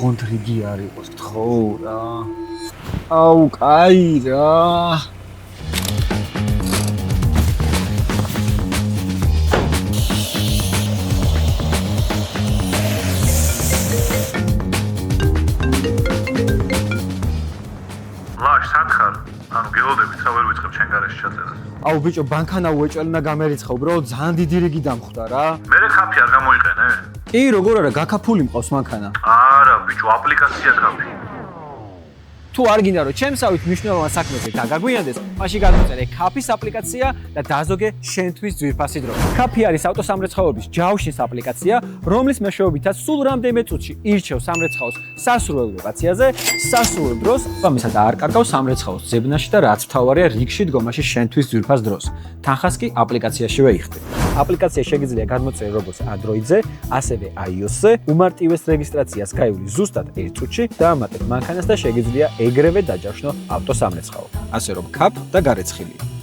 ოღონდ რიგი არ იყოს, თქო რა. აუ, კაი რა. ანუ გეოდებით რა ვერ ვიწყებ ჩემ გარეშე ჩაწერას. აუ ბიჭო, ბანკანა უეჭველი და გამერიცხა, უბრალოდ ძალიან დიდი რიგი დამხვდა რა. მე ხაფი არ გამოიყენე? კი, როგორ არა, გაქაფული მყავს მანქანა. არა, ბიჭო, აპლიკაცია ხაფი. თუ არ გინდა რომ ჩემსავით მნიშვნელოვან საქმეზე დაგაგვიანდეს, მაშინ გადმოწერე ქაფის აპლიკაცია და დაზოგე შენთვის ძვირფასი დრო. ქაფი არის ავტოსამრეცხაოების ჯავშის აპლიკაცია, რომლის მეშვეობითაც სულ რამდენიმე წუთში ირჩევ სამრეცხაოს სასურველ ლოკაციაზე, სასურველ დროს, ამისად არ კარგავს სამრეცხაოს ძებნაში და რაც მთავარია რიგში დგომაში შენთვის ძვირფას დროს. თანხას კი აპლიკაციაშივე იხდე. აპლიკაცია შეგიძლია გადმოწერე როგორც Android-ზე, ასევე iOS-ზე, უმარტივეს რეგისტრაციას გაივლი ზუსტად 1 წუთში და ამატებ მანქანას და შეგიძლია ეგრევე დაჯავშნო ავტოსამრეცხაო. ასე რომ ქაფ და გარეცხილი.